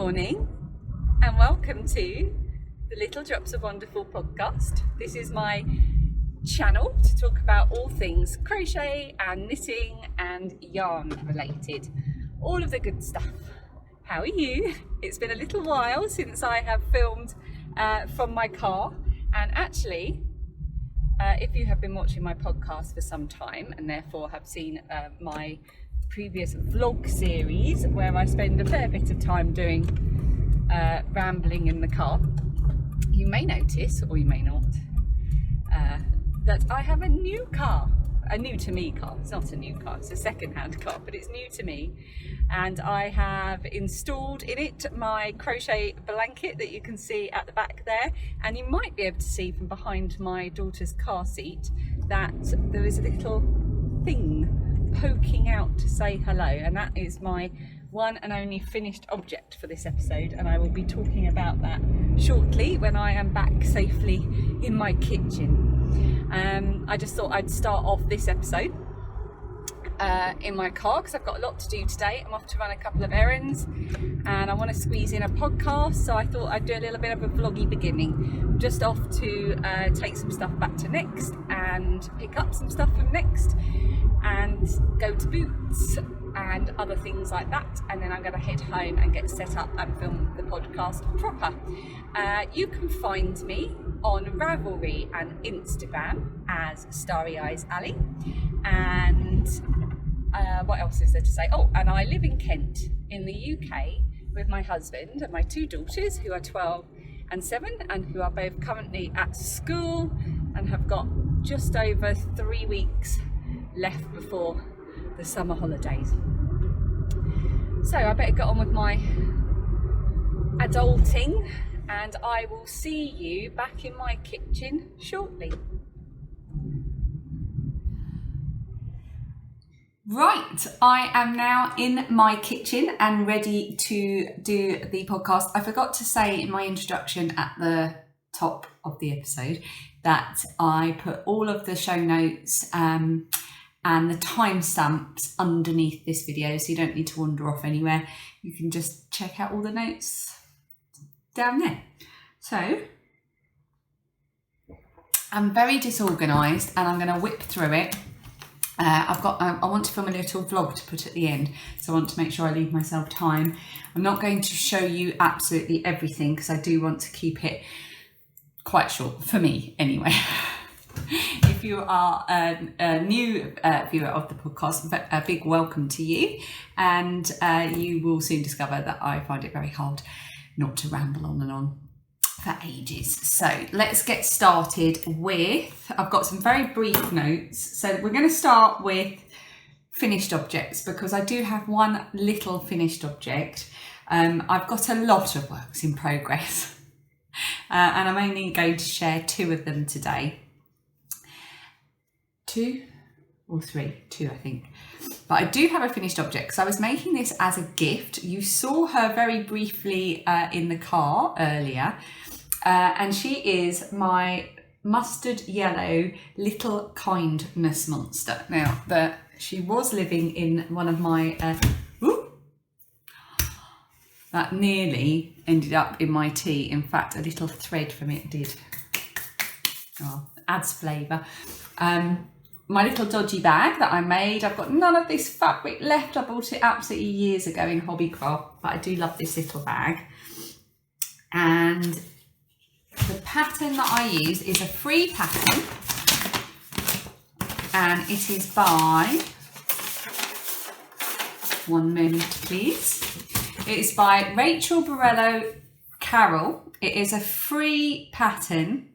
morning and welcome to the Little Drops of Wonderful podcast. This is my channel to talk about all things crochet and knitting and yarn related. All of the good stuff. How are you? It's been a little while since I have filmed from my car, and actually if you have been watching my podcast for some time and therefore have seen my previous vlog series where I spend a fair bit of time doing rambling in the car, you may notice, or you may not, that I have a new car, a new to me car. It's not a new car, it's a second-hand car, but it's new to me, and I have installed in it my crochet blanket that you can see at the back there, and you might be able to see from behind my daughter's car seat that there is a little thing poking out to say hello, and that is my one and only finished object for this episode, and I will be talking about that shortly when I am back safely in my kitchen. I just thought I'd start off this episode in my car because I've got a lot to do today. I'm off to run a couple of errands and I want to squeeze in a podcast, so I thought I'd do a little bit of a vloggy beginning. I'm just off to take some stuff back to Next and pick up some stuff from Next and go to Boots and other things like that, and then I'm going to head home and get set up and film the podcast proper. You can find me on Ravlery and Instagram as Starry Eyes Ali, and what else is there to say? Oh, and I live in Kent in the UK with my husband and my two daughters who are 12 and 7 and who are both currently at school and have got just over 3 weeks left before the summer holidays. So I better get on with my adulting, and I will see you back in my kitchen shortly. Right, I am now in my kitchen and ready to do the podcast. I forgot to say in my introduction at the top of the episode that I put all of the show notes and the timestamps underneath this video, so you don't need to wander off anywhere. You can just check out all the notes down there. So I'm very disorganised and I'm going to whip through it. I want to film a little vlog to put at the end, so I want to make sure I leave myself time. I'm not going to show you absolutely everything because I do want to keep it quite short, for me anyway. If you are a new viewer of the podcast, a big welcome to you, and you will soon discover that I find it very hard not to ramble on and on for ages. So let's get started with, I've got some very brief notes. So we're going to start with finished objects because I do have one little finished object. I've got a lot of works in progress and I'm only going to share 2 of them today. 2 or 3? 2, I think. But I do have a finished object. So I was making this as a gift. You saw her very briefly in the car earlier. And she is my mustard yellow little kindness monster. Now, she was living in one of my... that nearly ended up in my tea. In fact, a little thread from it did. Oh, adds flavour. My little dodgy bag that I made, I've got none of this fabric left. I bought it absolutely years ago in Hobbycraft, but I do love this little bag. And the pattern that I use is a free pattern, and it is by, one moment please, it is by Rachel Borello Carroll. It is a free pattern.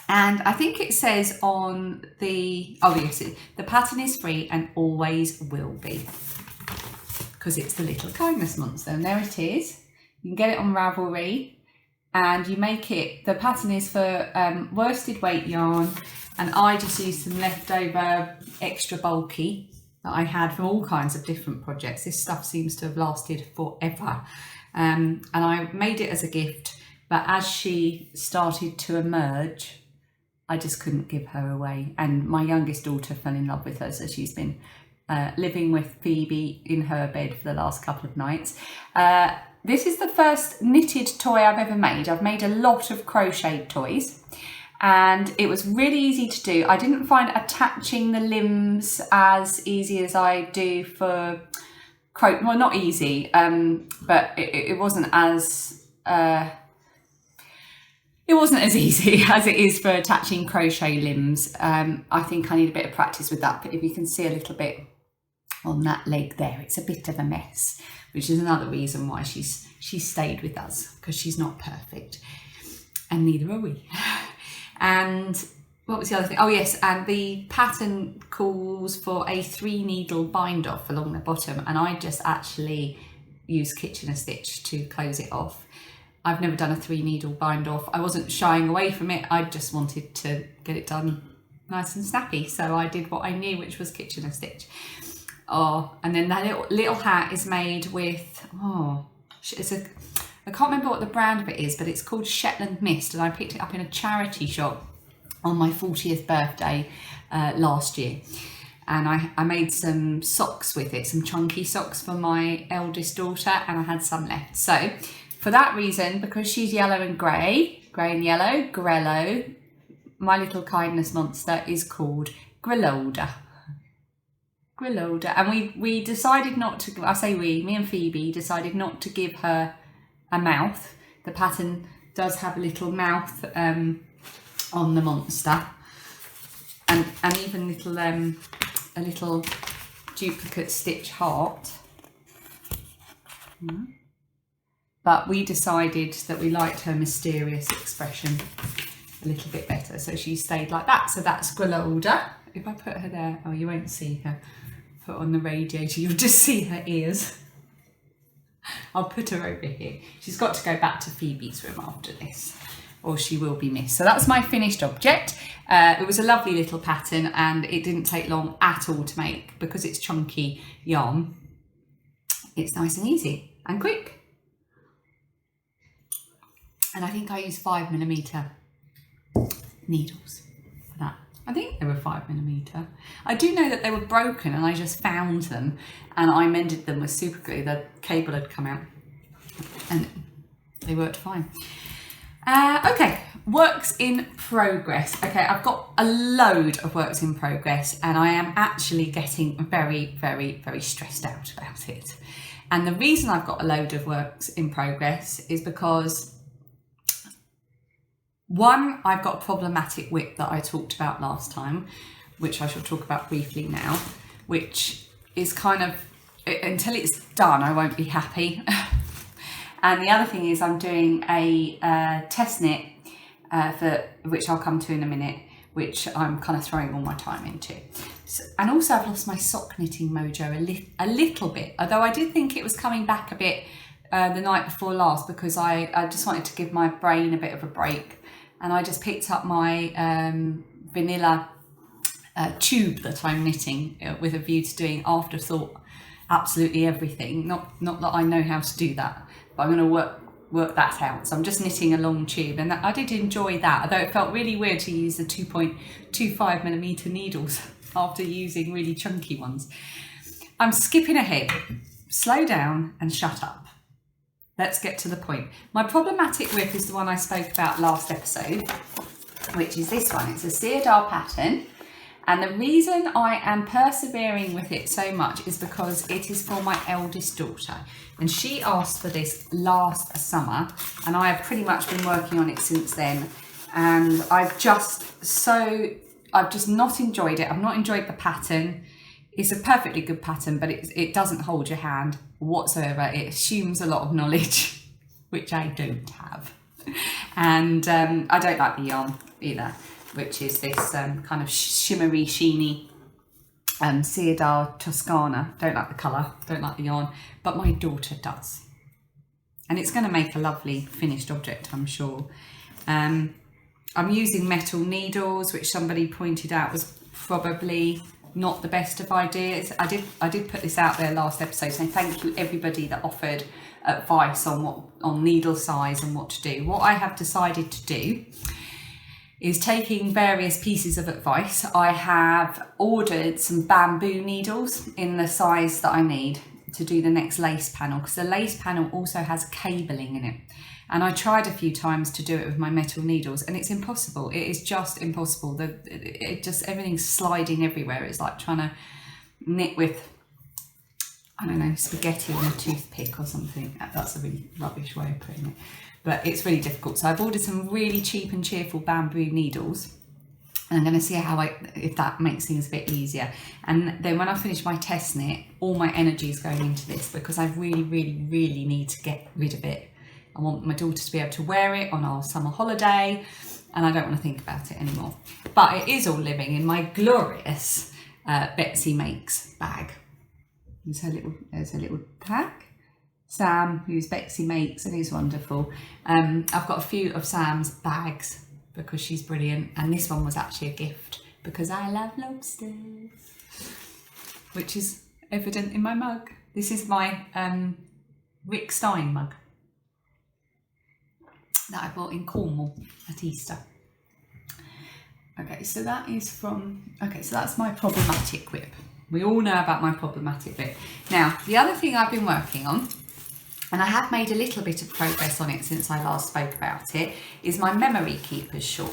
And I think it says on the, oh yes, the pattern is free and always will be, because it's the little kindness monster. And there it is. You can get it on Ravelry, and you make it, the pattern is for worsted weight yarn, and I just used some leftover extra bulky that I had from all kinds of different projects. This stuff seems to have lasted forever. And I made it as a gift, but as she started to emerge, I just couldn't give her away. And my youngest daughter fell in love with her, so she's been living with Phoebe in her bed for the last couple of nights. This is the first knitted toy I've ever made. I've made a lot of crocheted toys and it was really easy to do. I didn't find attaching the limbs as easy as I do for well, not easy, but it wasn't as easy as it is for attaching crochet limbs. I think I need a bit of practice with that, but if you can see a little bit on that leg there, it's a bit of a mess, which is another reason why she's stayed with us, because she's not perfect, and neither are we. And what was the other thing? Oh yes, and the pattern calls for a 3 needle bind off along the bottom, and I just actually use Kitchener stitch to close it off. I've never done a 3 needle bind off. I wasn't shying away from it, I just wanted to get it done nice and snappy, so I did what I knew, which was Kitchener stitch. Oh, and then that little hat is made with, I can't remember what the brand of it is, but it's called Shetland Mist, and I picked it up in a charity shop on my 40th birthday last year. And I made some socks with it, some chunky socks for my eldest daughter, and I had some left. So for that reason, because she's yellow and grey and yellow, Grello, my little kindness monster is called Grelloda. And we decided not to, I say we, me and Phoebe decided not to give her a mouth. The pattern does have a little mouth on the monster, and even a little duplicate stitch heart. But we decided that we liked her mysterious expression a little bit better, so she stayed like that. So that's Grelloda. If I put her there, oh, you won't see her. Put on the radiator, you'll just see her ears. I'll put her over here. She's got to go back to Phoebe's room after this, or she will be missed. So that's my finished object. It was a lovely little pattern, and it didn't take long at all to make because it's chunky yarn. It's nice and easy and quick. And I think I used 5mm needles for that. I think they were 5mm. I do know that they were broken and I just found them and I mended them with super glue. The cable had come out and they worked fine. Okay, works in progress. Okay, I've got a load of works in progress and I am actually getting very, very, very stressed out about it. And the reason I've got a load of works in progress is because one, I've got a problematic whip that I talked about last time, which I shall talk about briefly now, which is kind of, until it's done, I won't be happy. And the other thing is I'm doing a test knit, for which I'll come to in a minute, which I'm kind of throwing all my time into. So, and also I've lost my sock knitting mojo a little bit, although I did think it was coming back a bit the night before last, because I just wanted to give my brain a bit of a break. And I just picked up my vanilla tube that I'm knitting with a view to doing afterthought absolutely everything. Not that I know how to do that, but I'm going to work that out. So I'm just knitting a long tube, and I did enjoy that, although it felt really weird to use the 2.25mm needles after using really chunky ones. I'm skipping ahead. Slow down and shut up. Let's get to the point. My problematic whip is the one I spoke about last episode, which is this one. It's a Sirdar pattern. And the reason I am persevering with it so much is because it is for my eldest daughter. And she asked for this last summer, and I have pretty much been working on it since then. And I've just not enjoyed it. I've not enjoyed the pattern. It's a perfectly good pattern, but it doesn't hold your hand whatsoever. It assumes a lot of knowledge, which I don't have. And I don't like the yarn either, which is this kind of shimmery, sheeny Sirdar Toscana. Don't like the colour, don't like the yarn, but my daughter does. And it's going to make a lovely finished object, I'm sure. I'm using metal needles, which somebody pointed out was probably not the best of ideas. I did put this out there last episode, so thank you everybody that offered advice on needle size and what to do. What I have decided to do is taking various pieces of advice. I have ordered some bamboo needles in the size that I need, to do the next lace panel, because the lace panel also has cabling in it. And I tried a few times to do it with my metal needles, and it's impossible. It is just impossible. Everything's sliding everywhere. It's like trying to knit with, I don't know, spaghetti on a toothpick or something. That's a really rubbish way of putting it, but it's really difficult. So I've ordered some really cheap and cheerful bamboo needles, and I'm going to see if that makes things a bit easier. And then when I finish my test knit, all my energy is going into this, because I really, really, really need to get rid of it. I want my daughter to be able to wear it on our summer holiday, and I don't want to think about it anymore. But it is all living in my glorious Betsy Makes bag. There's a little tag. Sam, who's Betsy Makes, and he's wonderful. I've got a few of Sam's bags because she's brilliant, and this one was actually a gift because I love lobsters, which is evident in my mug. This is my Rick Stein mug that I bought in Cornwall at Easter. Okay, so that's my problematic whip. We all know about my problematic whip. Now, the other thing I've been working on, and I have made a little bit of progress on it since I last spoke about it, is my memory keepers shawl.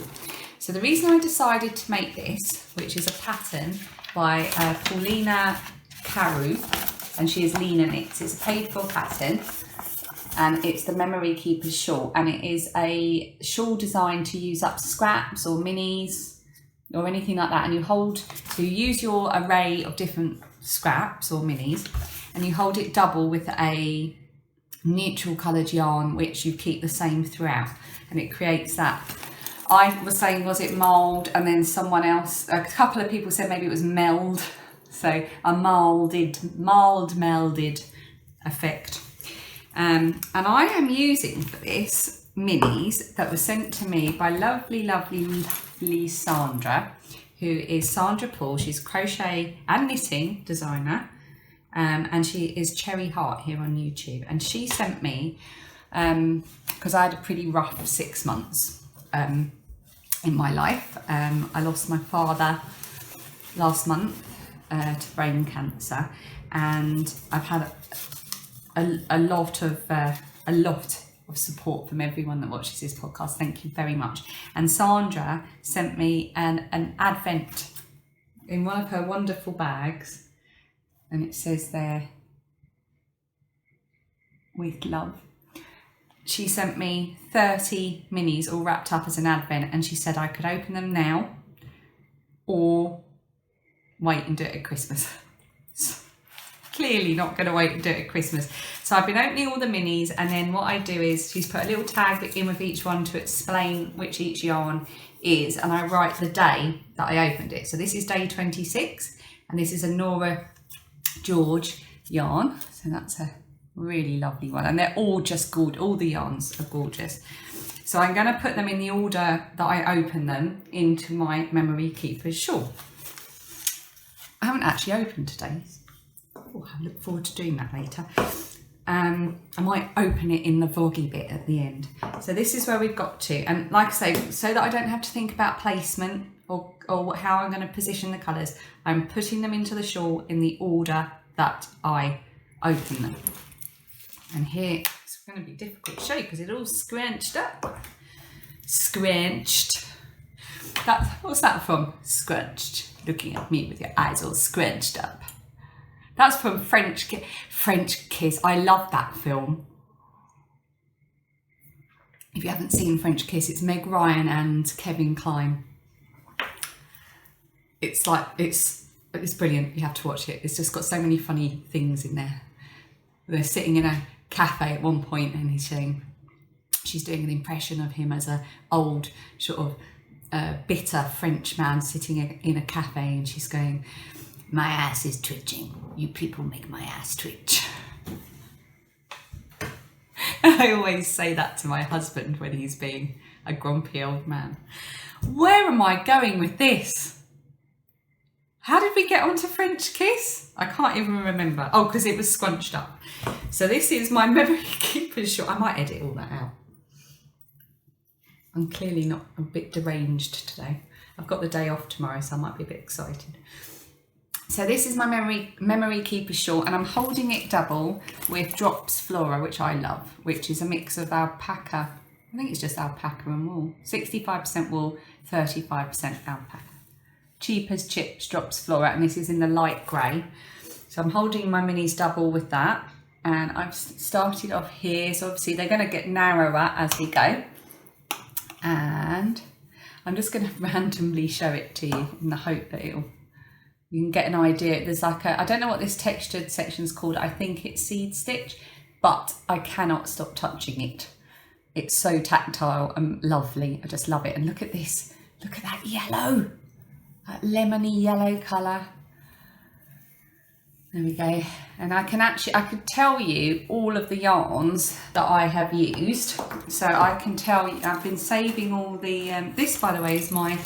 So the reason I decided to make this, which is a pattern by Lina Carroll, and she is Lina Knits. It's a paid for pattern, and it's the memory keepers shawl, and it is a shawl designed to use up scraps or minis or anything like that. And you use your array of different scraps or minis, and you hold it double with a neutral coloured yarn, which you keep the same throughout, and it creates that. I was saying, was it mould? And then someone else, a couple of people said maybe it was meld. So a melded effect. And I am using for this minis that were sent to me by lovely Sandra, who is Sandra Paul. She's crochet and knitting designer, and she is Cherry Heart here on YouTube. And she sent me, because I had a pretty rough 6 months in my life. I lost my father last month to brain cancer, and I've had a lot of support from everyone that watches this podcast. Thank you very much. And Sandra sent me an advent in one of her wonderful bags, and it says there, with love. She sent me 30 minis all wrapped up as an advent, and she said I could open them now or wait and do it at Christmas. Clearly not going to wait and do it at Christmas. So I've been opening all the minis, and then what I do is she's put a little tag in with each one to explain which each yarn is, and I write the day that I opened it. So this is day 26, and this is a Nora George yarn. So that's a really lovely one, and they're all just good. All the yarns are gorgeous. So I'm going to put them in the order that I open them into my memory keepers shawl. I haven't actually opened today's. Oh, I look forward to doing that later. I might open it in the vloggy bit at the end. So this is where we've got to, and like I say, so that I don't have to think about placement or how I'm going to position the colours, I'm putting them into the shawl in the order that I open them. And here it's going to be difficult to show because it's all scrunched up. Scrunched. What's that from? Scrunched. Looking at me with your eyes all scrunched up. That's from French Kiss. I love that film. If you haven't seen French Kiss, it's Meg Ryan and Kevin Kline. It's brilliant. You have to watch it. It's just got so many funny things in there. They're sitting in a cafe at one point, and she's doing an impression of him as a old sort of bitter French man sitting in a cafe, and she's going, "My ass is twitching. You people make my ass twitch." I always say that to my husband when he's being a grumpy old man. Where am I going with this? How did we get onto French Kiss? I can't even remember. Oh, because it was scrunched up. So this is my memory keepers shawl. I might edit all that out. I'm clearly not a bit deranged today. I've got the day off tomorrow, so I might be a bit excited. So this is my memory keeper shawl, and I'm holding it double with Drops Flora, which I love, which is a mix of alpaca. I think it's just alpaca and wool. 65% wool, 35% alpaca. Cheap as chips, Drops Flora, and this is in the light grey. So I'm holding my minis double with that, and I've started off here. So obviously they're going to get narrower as we go, and I'm just going to randomly show it to you in the hope that you can get an idea. There's like I don't know what this textured section's called. I think it's seed stitch, but I cannot stop touching it. It's so tactile and lovely. I just love it. And look at this. Look at that yellow, that lemony yellow colour. There we go. And I could tell you all of the yarns that I have used. So I can tell you, I've been saving all the, this by the way is my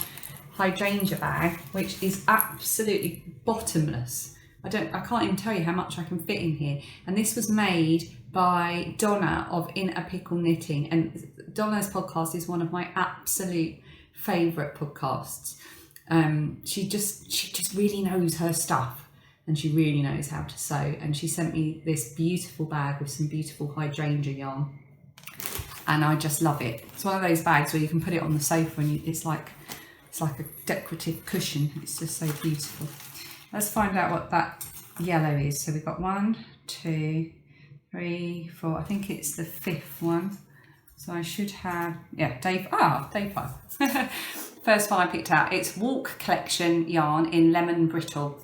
hydrangea bag, which is absolutely bottomless. I can't even tell you how much I can fit in here. And this was made by Donna of In a Pickle Knitting. And Donna's podcast is one of my absolute favourite podcasts. She just really knows her stuff. And she really knows how to sew. And she sent me this beautiful bag with some beautiful hydrangea yarn. And I just love it. It's one of those bags where you can put it on the sofa and it's like a decorative cushion. It's just so beautiful. Let's find out what that yellow is. So we've got 1, 2, 3, 4. I think it's the 5th one. So I should have, yeah, day 5. First one I picked out. It's Walk Collection yarn in Lemon Brittle.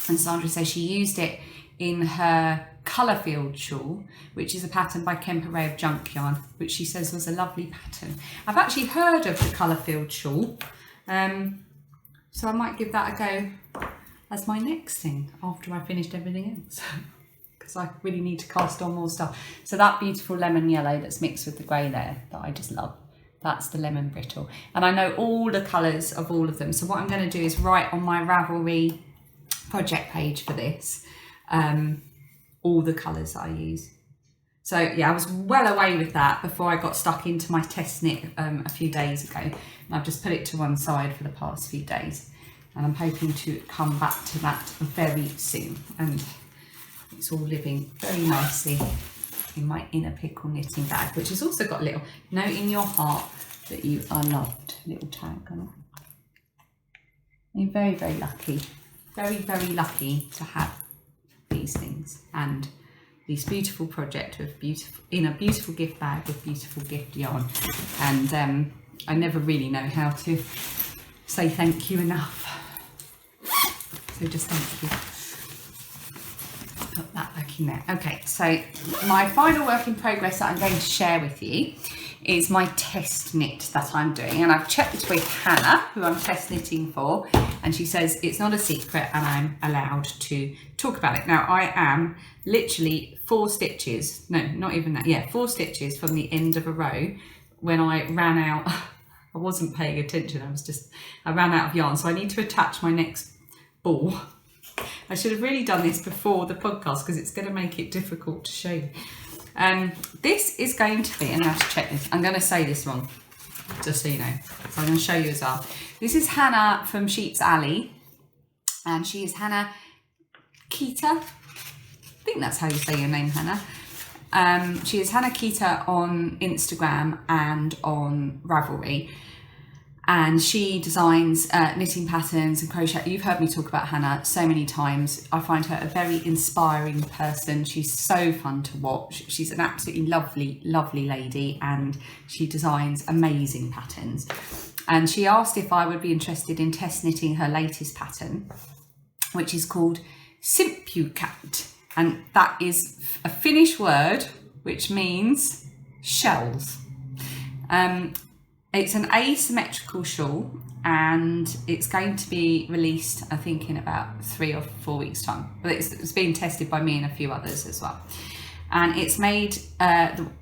And Sandra says she used it in her Colourfield shawl, which is a pattern by Kemper of Junk Yarn, which she says was a lovely pattern. I've actually heard of the Colourfield shawl, so I might give that a go as my next thing after I've finished everything else, because I really need to cast on more stuff. So that beautiful lemon yellow that's mixed with the grey there that I just love, that's the Lemon Brittle. And I know all the colours of all of them, so what I'm going to do is write on my Ravlery project page for this all the colours I use. So yeah, I was well away with that before I got stuck into my test knit a few days ago, and I've just put it to one side for the past few days, and I'm hoping to come back to that very soon. And it's all living very nicely in my Inner Pickle knitting bag, which has also got a little note in your heart that you are loved little tag on it. I'm very, very lucky. Very, very lucky to have these things and this beautiful project with in a beautiful gift bag with beautiful gift yarn. And I never really know how to say thank you enough. So just thank you. Put that back in there. Okay, so my final work in progress that I'm going to share with you is my test knit that I'm doing, and I've checked with Hannah, who I'm test knitting for, and she says it's not a secret and I'm allowed to talk about it. Now I am literally 4 stitches, no, not even that, yeah, 4 stitches from the end of a row when I ran out. I wasn't paying attention, I ran out of yarn, so I need to attach my next ball. I should have really done this before the podcast because it's going to make it difficult to show you. This is going to be, and I have to check this, I'm going to say this wrong, just so you know, so I'm going to show you as well. This is Hannah from Sheep's Alley, and she is Hannah Keita. I think that's how you say your name, Hannah. She is Hannah Keita on Instagram and on Ravlery, and she designs knitting patterns and crochet. You've heard me talk about Hannah so many times. I find her a very inspiring person. She's so fun to watch. She's an absolutely lovely, lovely lady, and she designs amazing patterns. And she asked if I would be interested in test knitting her latest pattern, which is called Simpukat. And that is a Finnish word, which means shells. It's an asymmetrical shawl, and it's going to be released, I think, in about 3 or 4 weeks' time. But it's being tested by me and a few others as well. And it's made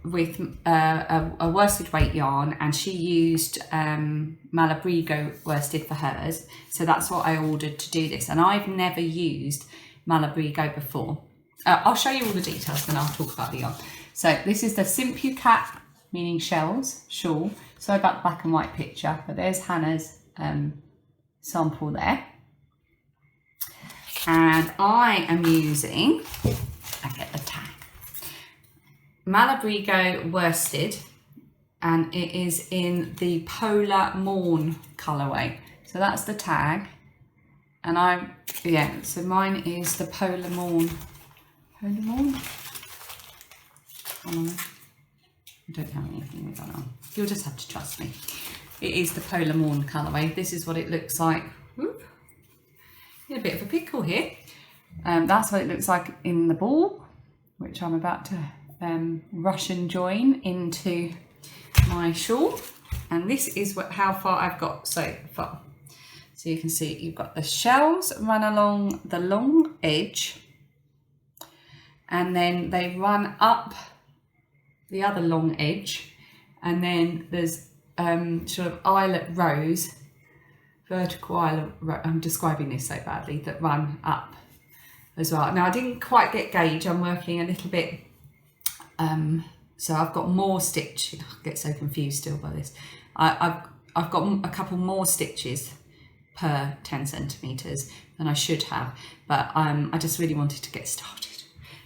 with a worsted weight yarn, and she used Malabrigo worsted for hers. So that's what I ordered to do this. And I've never used Malabrigo before. I'll show you all the details, then I'll talk about the yarn. So this is the Simpukat, meaning shells, shawl. So about the black and white picture, but there's Hannah's sample there. And I am using, I get the tag, Malabrigo worsted, and it is in the Polar Morn colourway. So that's the tag. And so mine is the Polar Morn. Polar Morn? I don't have anything going on. You'll just have to trust me. It is the Polar Morn colourway. This is what it looks like. Whoop. In a bit of a pickle here. That's what it looks like in the ball, which I'm about to rush and join into my shawl. And this is how far I've got so far. So you can see you've got the shells run along the long edge, and then they run up the other long edge, and then there's sort of eyelet rows, vertical eyelet row, I'm describing this so badly, that run up as well. Now I didn't quite get gauge, I'm working a little bit, so I've got more stitch, I get so confused still by this. I've got a couple more stitches per 10 centimetres than I should have, but I just really wanted to get started,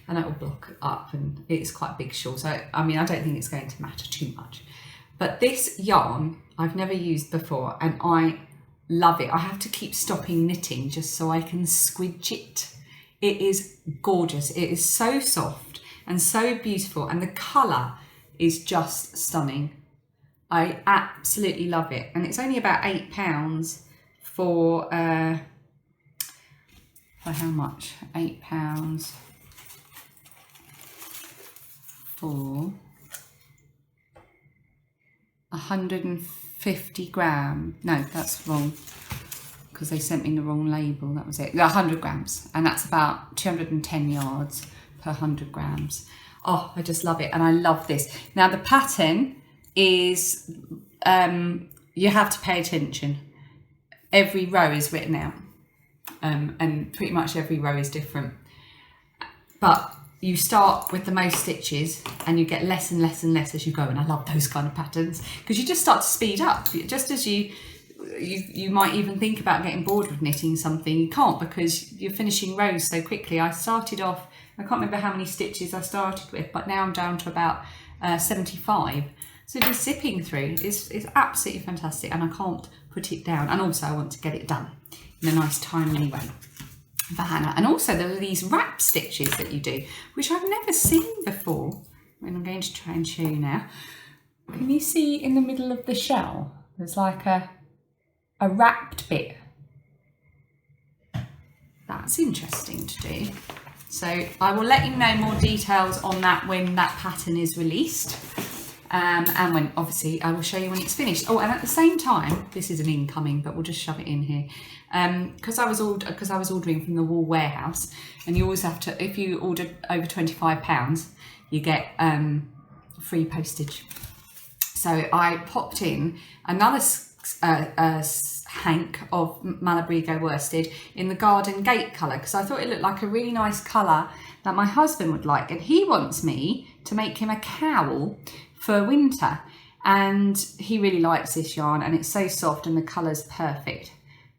and it will block up, and it's quite a big shawl, so I mean I don't think it's going to matter too much. But this yarn I've never used before, and I love it. I have to keep stopping knitting just so I can squidge it. It is gorgeous. It is so soft and so beautiful, and the colour is just stunning. I absolutely love it, and it's only about £8 for how much? £8 for 150 grams. No, that's wrong, because they sent me the wrong label. That was it. 100 grams, and that's about 210 yards per 100 grams. Oh, I just love it, and I love this. Now the pattern is, you have to pay attention. Every row is written out, and pretty much every row is different. But you start with the most stitches, and you get less and less and less as you go. And I love those kind of patterns, because you just start to speed up. Just as you might even think about getting bored with knitting something, you can't, because you're finishing rows so quickly. I started off, I can't remember how many stitches I started with, but now I'm down to about 75. So just zipping through is absolutely fantastic, and I can't put it down. And also I want to get it done in a nice timely way for Hannah. And also there are these wrap stitches that you do, which I've never seen before, and I'm going to try and show you now. Can you see in the middle of the shell there's like a wrapped bit? That's interesting to do. So I will let you know more details on that when that pattern is released. And when, obviously, I will show you when it's finished. Oh, and at the same time, this is an incoming, but we'll just shove it in here. Because I was ordering from the Wool Warehouse, and you always have to, if you order over £25, you get free postage. So I popped in another hank of Malabrigo worsted in the garden gate colour, because I thought it looked like a really nice colour that my husband would like, and he wants me to make him a cowl for winter, and he really likes this yarn, and it's so soft and the colour's perfect.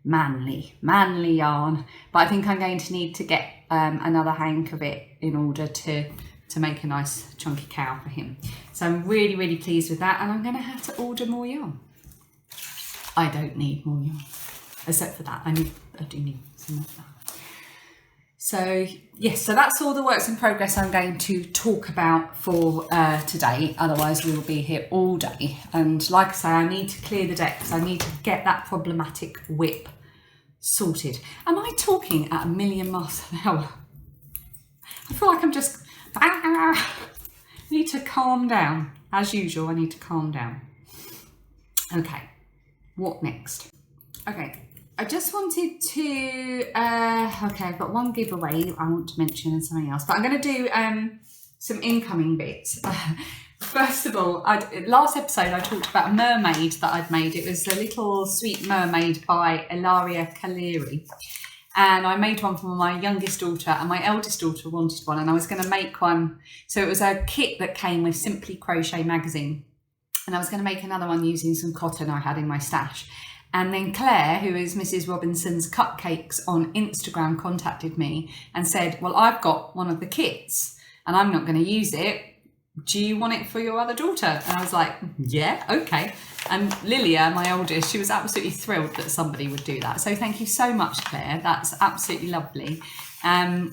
Manly yarn. But I think I'm going to need to get another hank of it in order to make a nice chunky cowl for him. So I'm really, really pleased with that, and I'm going to have to order more yarn. I don't need more yarn, except for that. I do need some of that. So yes, so that's all the works in progress I'm going to talk about for today. Otherwise we will be here all day. And like I say, I need to clear the decks. I need to get that problematic whip sorted. Am I talking at 1,000,000 miles an hour? I feel like I'm just, I need to calm down. As usual, I need to calm down. Okay, what next? Okay. I just wanted to, okay, I've got one giveaway I want to mention and something else, but I'm going to do some incoming bits. First of all, last episode I talked about a mermaid that I'd made. It was a little sweet mermaid by Ilaria Kaleri. And I made one for my youngest daughter, and my eldest daughter wanted one, and I was going to make one. So it was a kit that came with Simply Crochet magazine. And I was going to make another one using some cotton I had in my stash. And then Claire, who is Mrs. Robinson's Cupcakes on Instagram, contacted me and said, well, I've got one of the kits and I'm not going to use it. Do you want it for your other daughter? And I was like, yeah, okay. And Lilia, my oldest, she was absolutely thrilled that somebody would do that. So thank you so much, Claire. That's absolutely lovely. And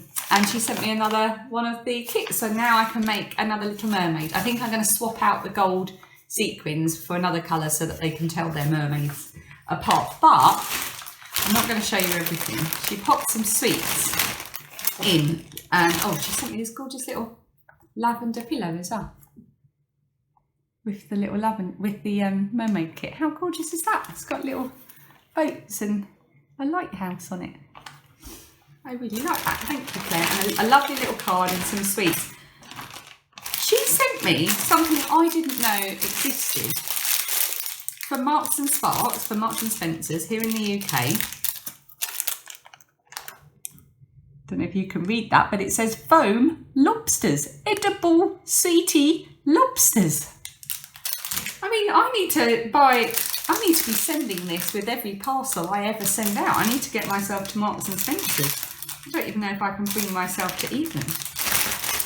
she sent me another one of the kits. So now I can make another Little Mermaid. I think I'm going to swap out the gold sequins for another colour so that they can tell their mermaids apart. But I'm not going to show you everything. She popped some sweets in. And oh, she sent me this gorgeous little lavender pillow as well, with the little lavender, with the mermaid kit. How gorgeous is that? It's got little boats and a lighthouse on it. I really like that. Thank you, Claire. And a lovely little card and some sweets. She sent me something I didn't know existed from Marks and Sparks, from Marks and Spencer's here in the UK. Don't know if you can read that, but it says foam lobsters, edible sweetie lobsters. I mean, I need to be sending this with every parcel I ever send out. I need to get myself to Marks and Spencer's. I don't even know if I can bring myself to eat them.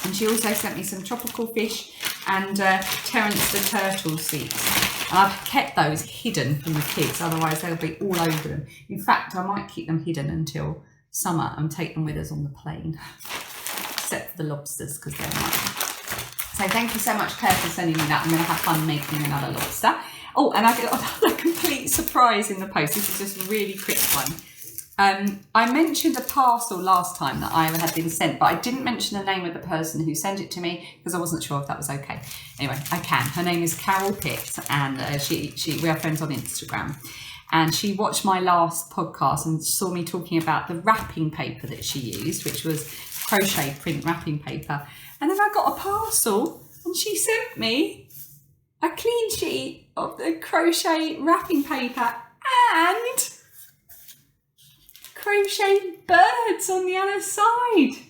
And she also sent me some tropical fish and Terence the Turtle sweets. And I've kept those hidden from the kids, otherwise they'll be all over them. In fact, I might keep them hidden until summer and take them with us on the plane, except for the lobsters because they're mine. So thank you so much, Claire, for sending me that. I'm going to have fun making another lobster. Oh, and I got another complete surprise in the post. This is just a really quick one. I mentioned a parcel last time that I had been sent, but I didn't mention the name of the person who sent it to me because I wasn't sure if that was okay. Anyway, I can. Her name is Carol Pitt, and we are friends on Instagram. And she watched my last podcast and saw me talking about the wrapping paper that she used, which was crochet print wrapping paper. And then I got a parcel and she sent me a clean sheet of the crochet wrapping paper and crochet birds on the other side.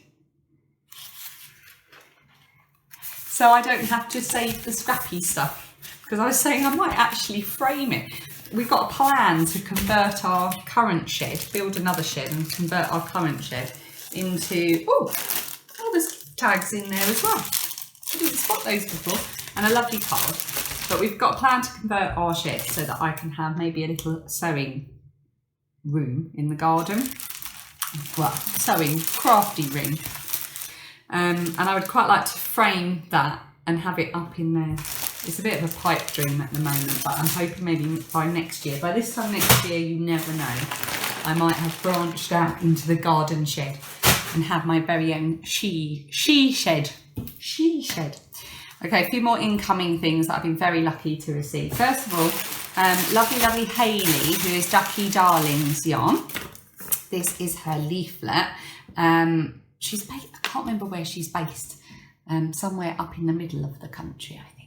So I don't have to save the scrappy stuff, because I was saying I might actually frame it. We've got a plan to convert our current shed, build another shed and convert our current shed into, oh, there's tags in there as well. I didn't spot those before. And a lovely card. But we've got a plan to convert our shed so that I can have maybe a little sewing room in the garden. Well, sewing, crafty room. And I would quite like to frame that and have it up in there. It's a bit of a pipe dream at the moment, but I'm hoping maybe by next year. By this time next year, you never know. I might have branched out into the garden shed and have my very own she shed. She shed. Okay, a few more incoming things that I've been very lucky to receive. First of all, lovely Hayley, who is Ducky Darling's yarn. This is her leaflet. She's based, I can't remember where she's based. Somewhere up in the middle of the country, I think.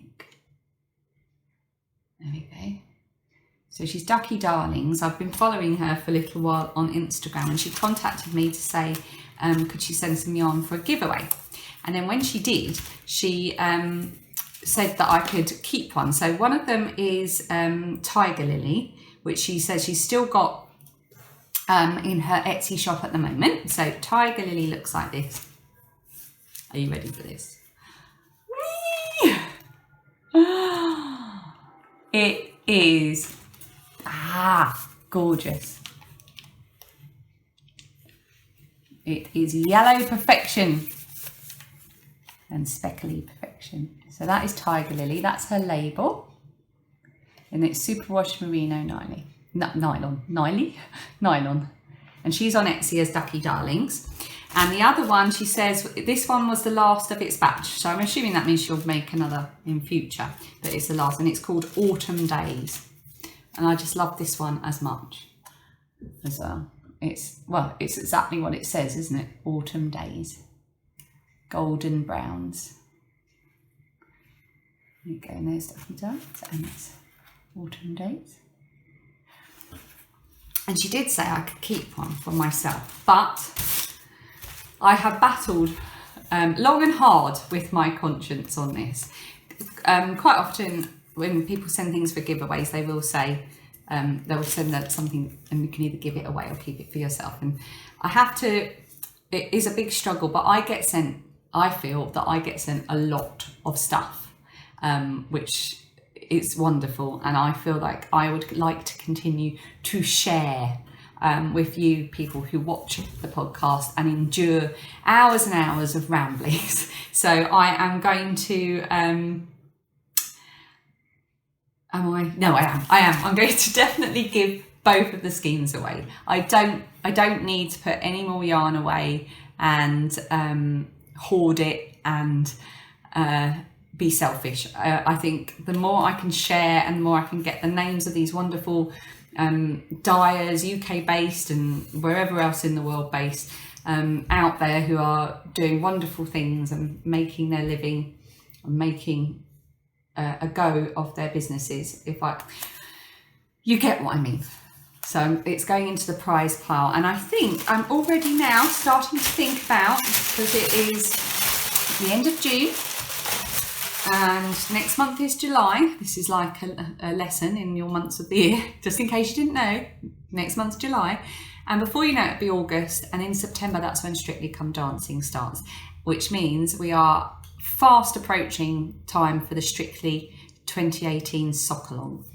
There we go. So she's Ducky Darlings. I've been following her for a little while on Instagram, and she contacted me to say, could she send some yarn for a giveaway? And then when she did, she said that I could keep one. So one of them is Tiger Lily, which she says she's still got in her Etsy shop at the moment. So Tiger Lily looks like this. Are you ready for this? It is gorgeous. It is yellow perfection and speckly perfection. So that is Tiger Lily. That's her label. And it's superwash merino nylon. And she's on Etsy as Ducky Darlings. And the other one, she says, this one was the last of its batch. So I'm assuming that means she'll make another in future, but it's the last, and it's called Autumn Days. And I just love this one as much as well. It's exactly what it says, isn't it? Autumn Days. Golden browns. There you go, and there's Ducky Darlings, and it's Autumn Days. And she did say I could keep one for myself, but I have battled long and hard with my conscience on this. Quite often when people send things for giveaways, they will say, they'll send that something and you can either give it away or keep it for yourself. And it is a big struggle, but I feel that I get sent a lot of stuff, which is wonderful. And I feel like I would like to continue to share with you people who watch the podcast and endure hours and hours of ramblings. So I am going to, I am. I'm going to definitely give both of the skeins away. I don't need to put any more yarn away and hoard it and be selfish. I think the more I can share and the more I can get the names of these wonderful dyers, UK based and wherever else in the world based, out there who are doing wonderful things and making their living and making a go of their businesses. You get what I mean. So it's going into the prize pile, and I think I'm already now starting to think about, because it is the end of June and next month is July. This is like a lesson in your months of the year, just in case you didn't know. Next month's July, and before you know it, it'll be August, and in September that's when Strictly Come Dancing starts, which means we are fast approaching time for the Strictly 2018 sock along.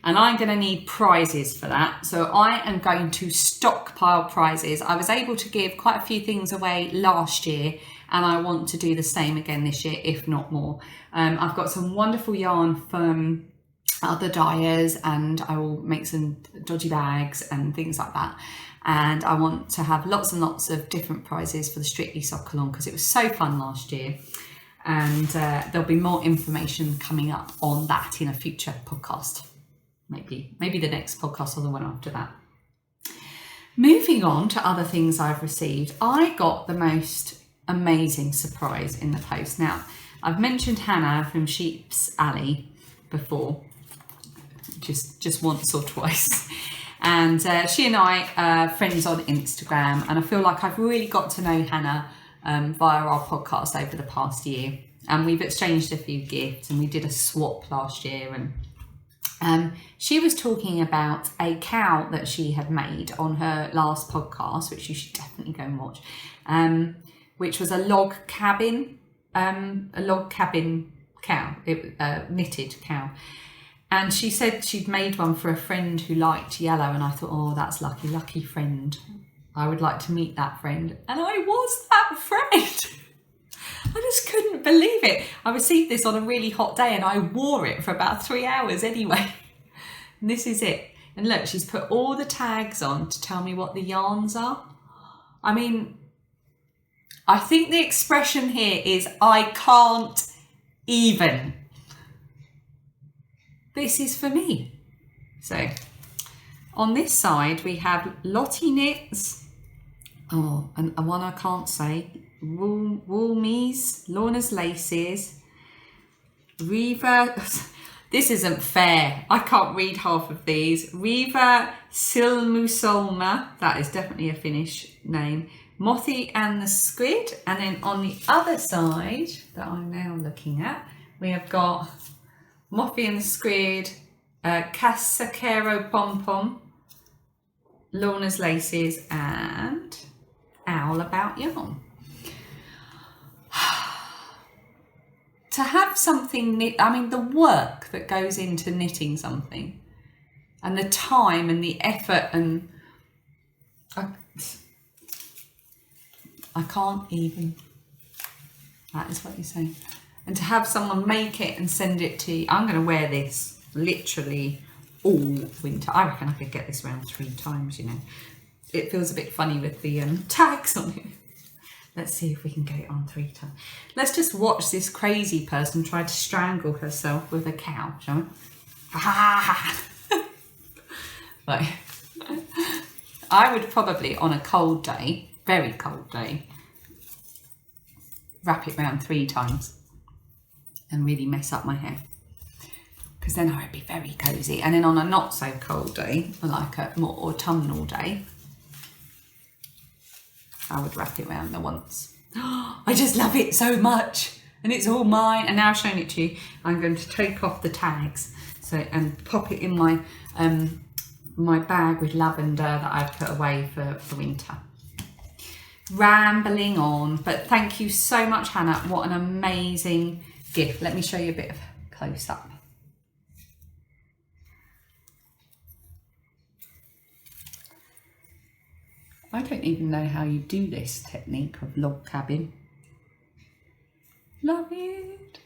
And I'm going to need prizes for that. So I am going to stockpile prizes. I was able to give quite a few things away last year, and I want to do the same again this year, if not more. I've got some wonderful yarn from other dyers, and I will make some dodgy bags and things like that. And I want to have lots and lots of different prizes for the Strictly sock along, because it was so fun last year. And there'll be more information coming up on that in a future podcast. Maybe the next podcast or the one after that. Moving on to other things I've received, I got the most amazing surprise in the post. Now, I've mentioned Hannah from Sheep's Alley before, just once or twice. And she and I are friends on Instagram, and I feel like I've really got to know Hannah via our podcast over the past year. And we've exchanged a few gifts, and we did a swap last year, and she was talking about a cow that she had made on her last podcast, which you should definitely go and watch, which was a log cabin cow, knitted cow. And she said she'd made one for a friend who liked yellow, and I thought, oh, that's lucky friend. I would like to meet that friend. And I was that friend. I just couldn't believe it. I received this on a really hot day and I wore it for about 3 hours anyway. And this is it. And look, she's put all the tags on to tell me what the yarns are. I mean, I think the expression here is, I can't even. This is for me. So on this side, we have Lottie Knits. Oh, and one I can't say. Woolmies, Lorna's Laces, Riva, this isn't fair, I can't read half of these, Riva Silmusolma, that is definitely a Finnish name, Mothy and the Squid. And then on the other side that I'm now looking at, we have got Mothy and the Squid, Casacero Pom Pom, Lorna's Laces, and Owl About Yarn. To have something knit, I mean, the work that goes into knitting something, and the time and the effort, and I can't even. That is what you're saying. And to have someone make it and send it to you. I'm going to wear this literally all winter. I reckon I could get this around 3 times, you know. It feels a bit funny with the tags on it. Let's see if we can get it on 3 times. Let's just watch this crazy person try to strangle herself with a cow, shall we? Like, I would probably, on a cold day, very cold day, wrap it around 3 times and really mess up my hair, because then I would be very cozy. And then on a not so cold day, like a more autumnal day, I would wrap it around the once. I just love it so much, and it's all mine. And now I've shown it to you, I'm going to take off the tags and pop it in my my bag with lavender that I've put away for winter. Rambling on, but thank you so much, Hannah. What an amazing gift. Let me show you a bit of close up. I don't even know how you do this technique of log cabin. Love it.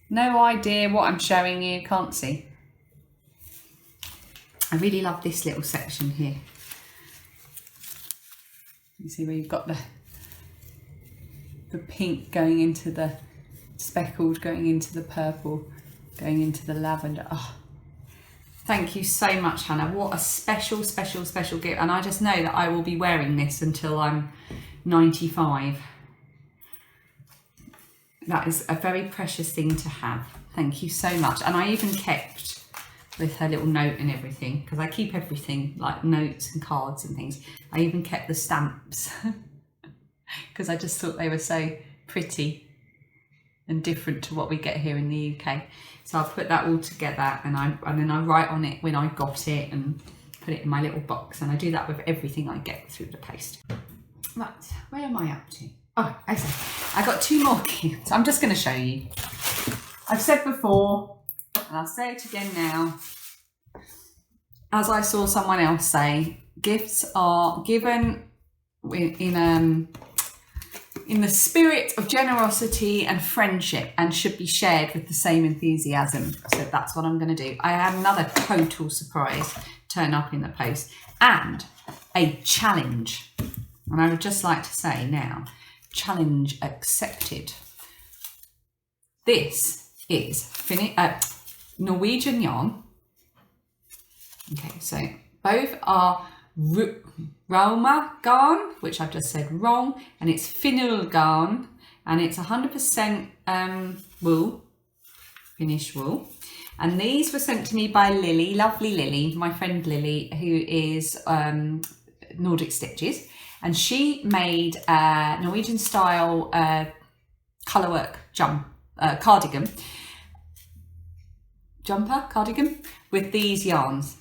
No idea what I'm showing you, can't see. I really love this little section here. You see where you've got the pink going into the speckled, going into the purple, going into the lavender. Oh, thank you so much, Hannah. What a special, special, special gift. And I just know that I will be wearing this until I'm 95. That is a very precious thing to have. Thank you so much. And I even kept with her little note and everything, because I keep everything, like notes and cards and things. I even kept the stamps because I just thought they were so pretty and different to what we get here in the UK. So I'll put that all together, and then I write on it when I got it and put it in my little box. And I do that with everything I get through the post. Right, where am I up to? Oh, okay. I got 2 more gifts. I'm just going to show you. I've said before, and I'll say it again now, as I saw someone else say, gifts are given in the spirit of generosity and friendship, and should be shared with the same enthusiasm. So that's what I'm going to do. I had another total surprise turn up in the post, and a challenge. And I would just like to say now, challenge accepted. This is Norwegian yarn. Okay, so both are Roma garn, which I've just said wrong, and it's Finul garn, and it's 100% wool, Finnish wool. And these were sent to me by Lily, lovely Lily, my friend Lily, who is Nordic Stitches, and she made a Norwegian style colourwork cardigan with these yarns.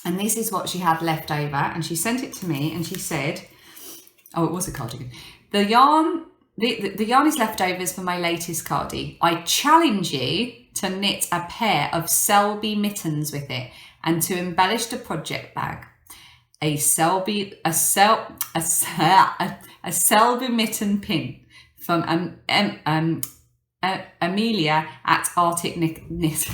And this is what she had left over, and she sent it to me, and she said, oh, it was a cardigan. The yarn is leftovers for my latest cardi. I challenge you to knit a pair of Selby mittens with it, and to embellish the project bag. A Selby mitten pin from Amelia at Arctic Knit.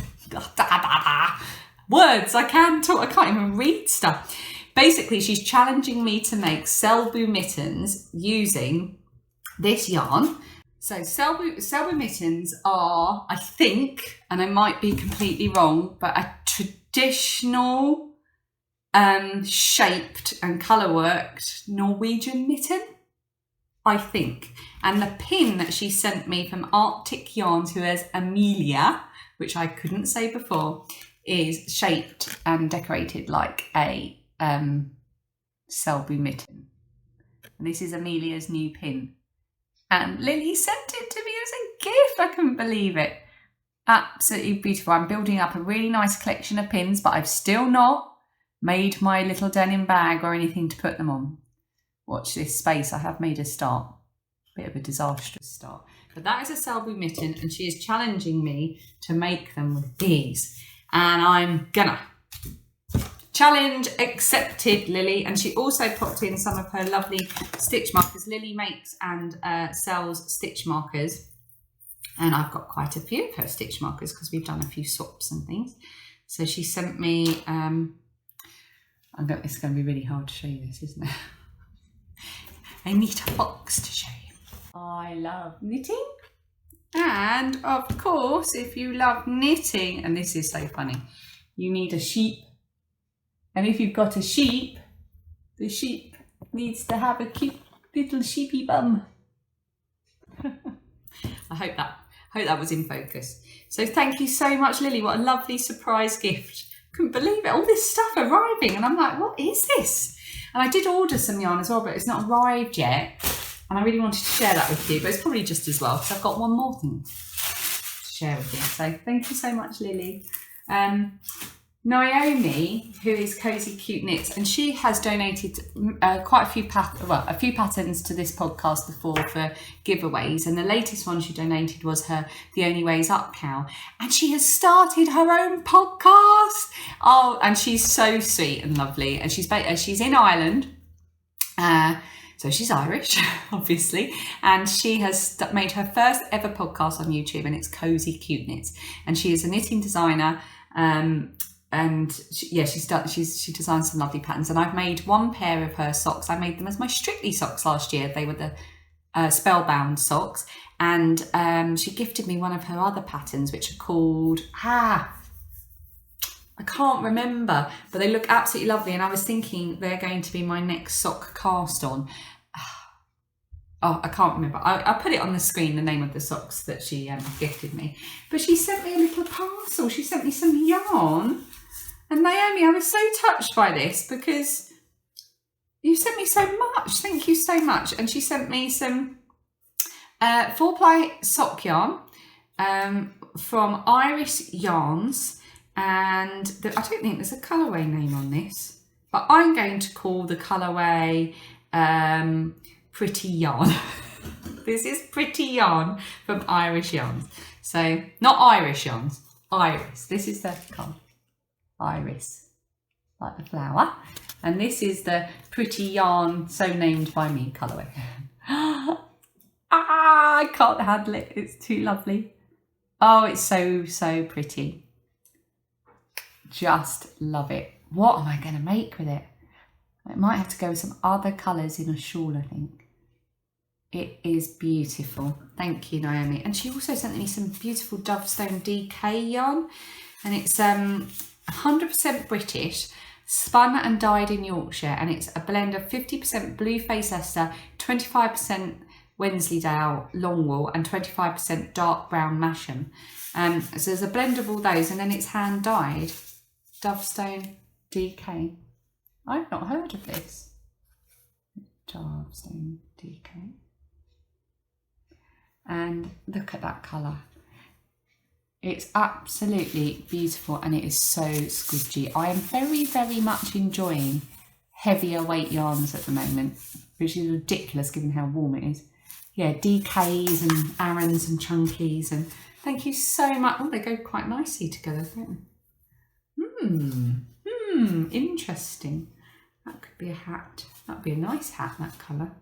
Words, I can't even read stuff. Basically, she's challenging me to make Selby mittens using this yarn. So Selby mittens are, I think, and I might be completely wrong, but a traditional shaped and colour worked Norwegian mitten, I think. And the pin that she sent me from Arctic Yarns, who has Amelia, which I couldn't say before, is shaped and decorated like a Selby mitten. And this is Amelia's new pin. And Lily sent it to me as a gift. I couldn't believe it. Absolutely beautiful. I'm building up a really nice collection of pins, but I've still not made my little denim bag or anything to put them on. Watch this space. I have made a start. Bit of a disastrous start. But that is a Selby mitten, and she is challenging me to make them with these. And I'm gonna. Challenge accepted, Lily. And she also popped in some of her lovely stitch markers. Lily makes and sells stitch markers. And I've got quite a few of her stitch markers because we've done a few swaps and things. So she sent me, it's going to be really hard to show you this, isn't it? I need a box to show you. I love knitting. And of course, if you love knitting, and this is so funny, you need a sheep. And if you've got a sheep, the sheep needs to have a cute little sheepy bum. I hope that was in focus. So thank you so much, Lily. What a lovely surprise gift. Couldn't believe it. All this stuff arriving. And I'm like, what is this? And I did order some yarn as well, but it's not arrived yet. And I really wanted to share that with you, but it's probably just as well, because I've got one more thing to share with you. So thank you so much, Lily. Naomi, who is Cozy Cute Knits, and she has donated quite a few patterns to this podcast before for giveaways, and the latest one she donated was her The Only Way Is Up cowl, and she has started her own podcast. Oh, and she's so sweet and lovely, and she's in Ireland, so she's Irish, obviously, and she has made her first ever podcast on YouTube, and it's Cozy Cute Knits, and she is a knitting designer. And she designed some lovely patterns, and I've made one pair of her socks. I made them as my Strictly socks last year. They were the Spellbound socks, and she gifted me one of her other patterns, which are called I can't remember, but they look absolutely lovely, and I was thinking they're going to be my next sock cast on. Oh, I can't remember. I put it on the screen, the name of the socks that she gifted me. But she sent me a little parcel. She sent me some yarn. And Naomi, I was so touched by this because you sent me so much. Thank you so much. And she sent me some 4-ply sock yarn from Irish Yarns. And I don't think there's a colourway name on this, but I'm going to call the colourway Pretty Yarn. This is Pretty Yarn from Irish Yarns. So, not Irish Yarns, Iris. This is the colour. Iris, like the flower. And this is the Pretty Yarn, so named by me colourway. I can't handle it. It's too lovely. Oh, it's so, so pretty. Just love it. What am I going to make with it? I might have to go with some other colours in a shawl, I think. It is beautiful. Thank you, Naomi. And she also sent me some beautiful Dovestone DK yarn. And it's 100% British, spun and dyed in Yorkshire. And it's a blend of 50% Blue Face Ester, 25% Wensleydale long wool, and 25% dark brown Masham. So there's a blend of all those, and then it's hand dyed. Dovestone DK. I've not heard of this. Dovestone DK. And look at that colour. It's absolutely beautiful, and it is so squidgy. I am very, very much enjoying heavier weight yarns at the moment, which is ridiculous given how warm it is. Yeah, DKs and Arons and Chunkies, and thank you so much. Oh, they go quite nicely together, don't they? Interesting. That could be a hat. That would be a nice hat, that colour.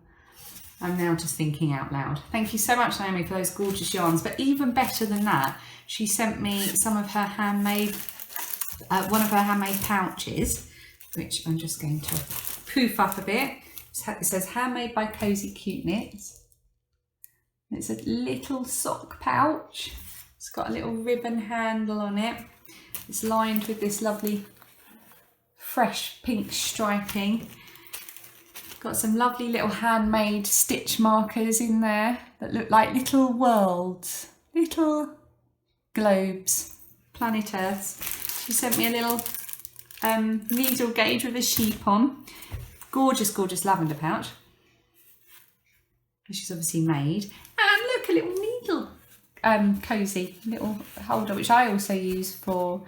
I'm now just thinking out loud. Thank you so much, Naomi, for those gorgeous yarns. But even better than that, she sent me some of her handmade, one of her handmade pouches, which I'm just going to poof up a bit. It says handmade by Cozy Cute Knits. It's a little sock pouch. It's got a little ribbon handle on it. It's lined with this lovely fresh pink striping. Got some lovely little handmade stitch markers in there that look like little worlds, little globes, planet Earths. She sent me a little needle gauge with a sheep on. Gorgeous, gorgeous lavender pouch, which she's obviously made. And look, a little needle cozy little holder, which I also use for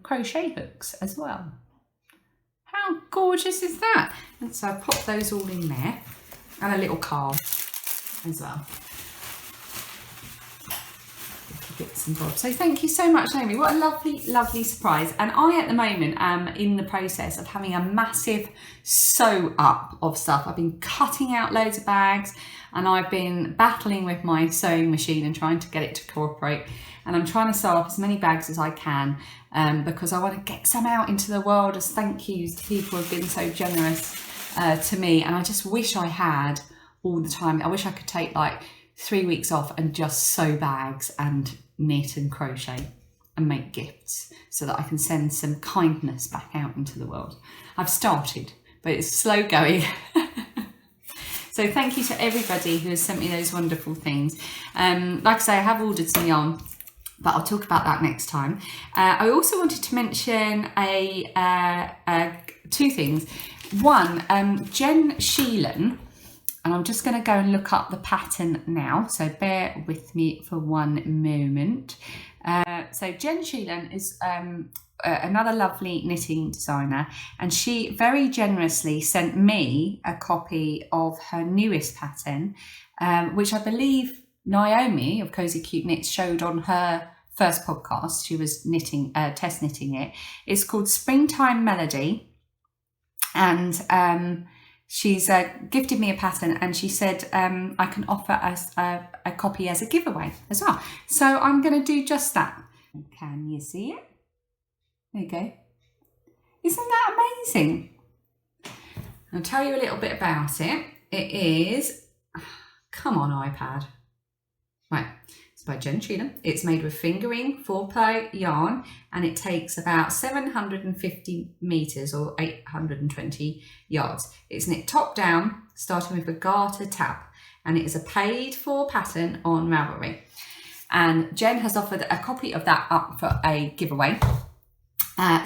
crochet hooks as well. How gorgeous is that? And so I pop those all in there, and a little card as well. Little bits and bobs. So thank you so much, Naomi. What a lovely, lovely surprise. And I, at the moment, am in the process of having a massive sew up of stuff. I've been cutting out loads of bags, and I've been battling with my sewing machine and trying to get it to cooperate. And I'm trying to sew up as many bags as I can because I want to get some out into the world as thank yous to people who have been so generous to me. And I just wish I had all the time. I wish I could take like 3 weeks off and just sew bags and knit and crochet and make gifts so that I can send some kindness back out into the world. I've started, but it's slow going. So thank you to everybody who has sent me those wonderful things. Like I say, I have ordered some yarn, but I'll talk about that next time. I also wanted to mention two things. One, Jen Sheelan, and I'm just going to go and look up the pattern now, so bear with me for one moment. So Jen Sheelan is another lovely knitting designer, and she very generously sent me a copy of her newest pattern, which I believe Naomi of Cozy Cute Knits showed on her first podcast. She was knitting, test knitting it. It's called Springtime Melody, and she's gifted me a pattern, and she said I can offer us a copy as a giveaway as well. So I'm going to do just that. Can you see it? There you go. Isn't that amazing? I'll tell you a little bit about it. It is, come on iPad. Right, it's by Jen Sheelan. It's made with fingering 4-ply yarn, and it takes about 750 meters or 820 yards. It's knit top down, starting with a garter tab, and it is a paid for pattern on Ravlery. And Jen has offered a copy of that up for a giveaway.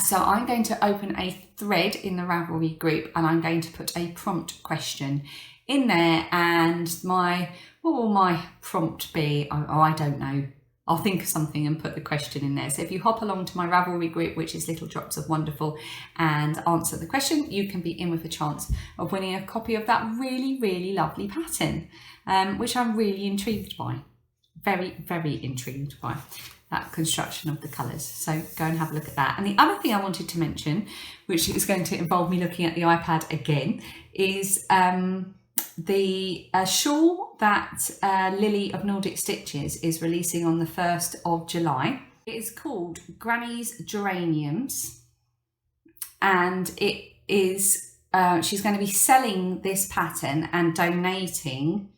So I'm going to open a thread in the Ravelry group, and I'm going to put a prompt question in there. And what will my prompt be? Oh, I don't know. I'll think of something and put the question in there. So if you hop along to my Ravelry group, which is Little Drops of Wonderful, and answer the question, you can be in with a chance of winning a copy of that really, really lovely pattern, which I'm really intrigued by. Very, very intrigued by that construction of the colours. So go and have a look at that. And the other thing I wanted to mention, which is going to involve me looking at the iPad again, is the shawl that Lily of Nordic Stitches is releasing on the 1st of July. It is called Granny's Geraniums, and it is she's going to be selling this pattern and donating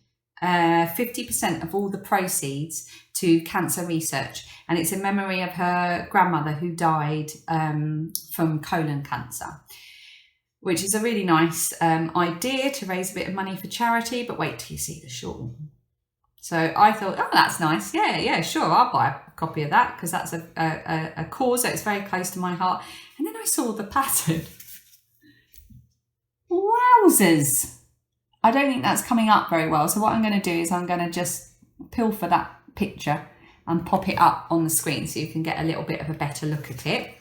50% of all the proceeds to cancer research, and it's in memory of her grandmother who died from colon cancer, which is a really nice idea to raise a bit of money for charity. But wait till you see the shawl. So I thought, oh, that's nice. Yeah, sure, I'll buy a copy of that, because that's a cause that's very close to my heart. And then I saw the pattern. Wowzers! I don't think that's coming up very well. So what I'm going to do is I'm going to just pilfer that picture and pop it up on the screen so you can get a little bit of a better look at it.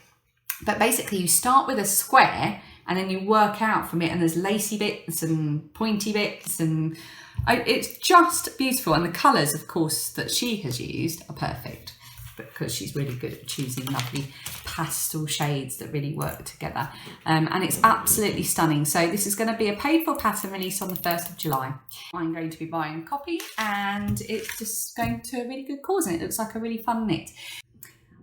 But basically you start with a square and then you work out from it, and there's lacy bits and pointy bits, and it's just beautiful. And the colours, of course, that she has used are perfect, because she's really good at choosing lovely pastel shades that really work together. And it's absolutely stunning. So this is going to be a paid for pattern release on the 1st of July. I'm going to be buying a copy, and it's just going to a really good cause, and it looks like a really fun knit.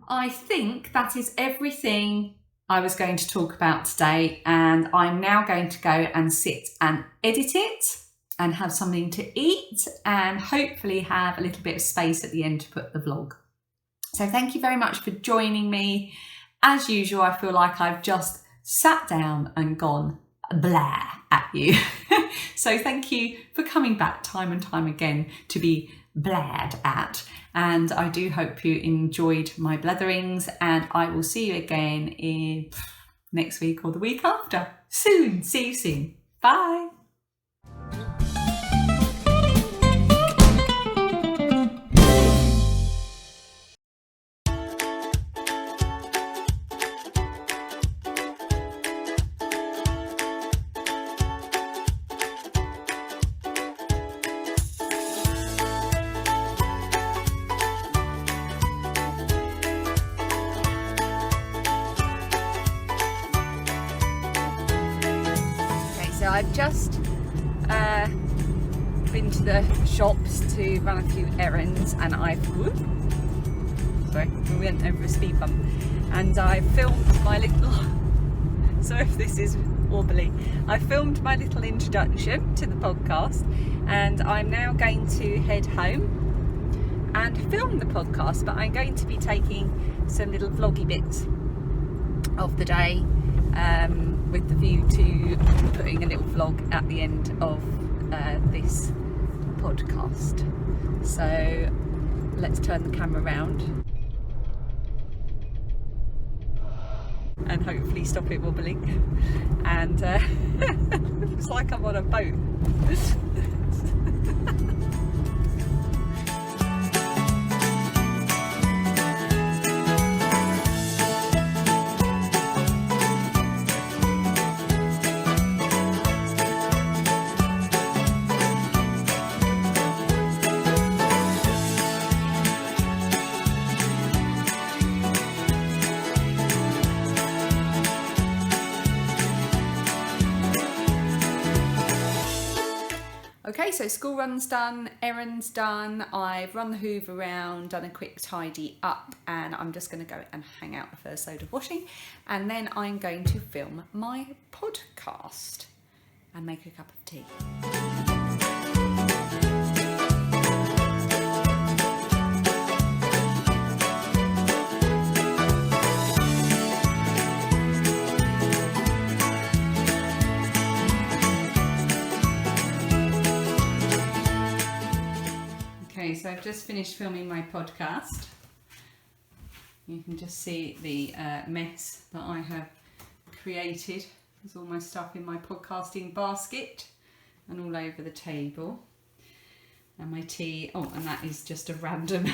I think that is everything I was going to talk about today, and I'm now going to go and sit and edit it and have something to eat, and hopefully have a little bit of space at the end to put the vlog. So thank you very much for joining me. As usual, I feel like I've just sat down and gone blah at you. So thank you for coming back time and time again to be blared at. And I do hope you enjoyed my bletherings, and I will see you again in next week or the week after. Soon. See you soon. Bye. So I've just been to the shops to run a few errands, and we went over a speed bump, and I filmed my little, sorry if this is wobbly, I filmed my little introduction to the podcast, and I'm now going to head home and film the podcast, but I'm going to be taking some little vloggy bits of the day, with the view to putting a little vlog at the end of this podcast. So let's turn the camera around and hopefully stop it wobbling, and looks like I'm on a boat. Okay, so school run's done, errands done, I've run the hoover around, done a quick tidy up, and I'm just going to go and hang out the first load of washing, and then I'm going to film my podcast and make a cup of tea. Okay, so I've just finished filming my podcast. You can just see the mess that I have created. There's all my stuff in my podcasting basket and all over the table. And my tea, oh, and that is just a random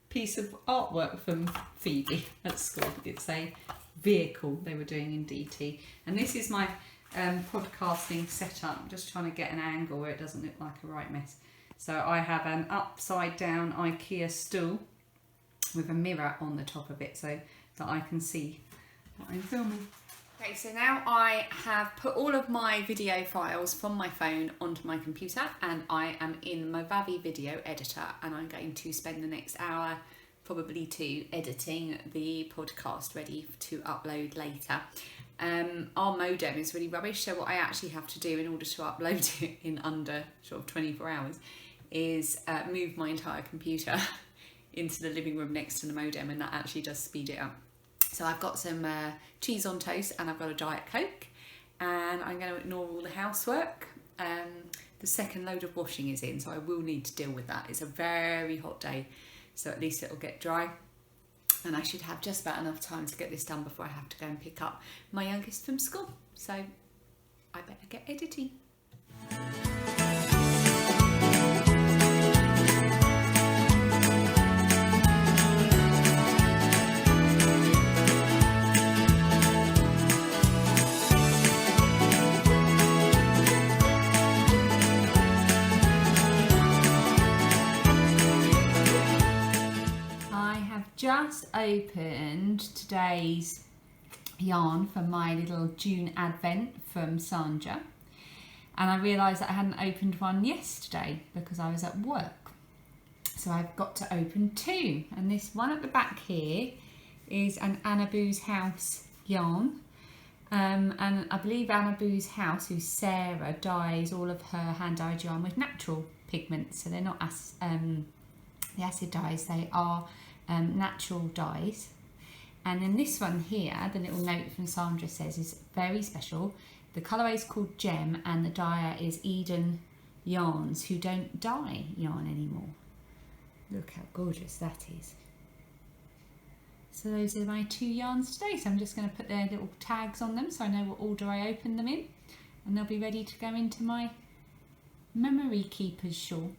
piece of artwork from Phoebe at school. It's a vehicle they were doing in DT. And this is my podcasting setup. I'm just trying to get an angle where it doesn't look like a right mess. So I have an upside down IKEA stool with a mirror on the top of it so that I can see what I'm filming. Okay, so now I have put all of my video files from my phone onto my computer, and I am in my Ravlery video editor, and I'm going to spend the next hour, probably two, editing the podcast ready to upload later. Our modem is really rubbish, so what I actually have to do in order to upload it in under sort of 24 hours is move my entire computer into the living room next to the modem, and that actually does speed it up. So I've got some cheese on toast and I've got a Diet Coke, and I'm going to ignore all the housework. The second load of washing is in, so I will need to deal with that. It's a very hot day, so at least it'll get dry, and I should have just about enough time to get this done before I have to go and pick up my youngest from school. So I better get editing. Just opened today's yarn for my little June advent from Sandra, and I realised that I hadn't opened one yesterday because I was at work, so I've got to open two. And this one at the back here is an Anna Boo's House yarn, and I believe Anna Boo's House, who's Sarah, dyes all of her hand dyed yarn with natural pigments, so they're not the acid dyes, they are natural dyes. And then this one here, the little note from Sandra says, is very special. The colourway is called Gem and the dyer is Eden Yarns, who don't dye yarn anymore. Look how gorgeous that is. So those are my two yarns today. So I'm just going to put their little tags on them so I know what order I open them in, and they'll be ready to go into my memory keepers shawl.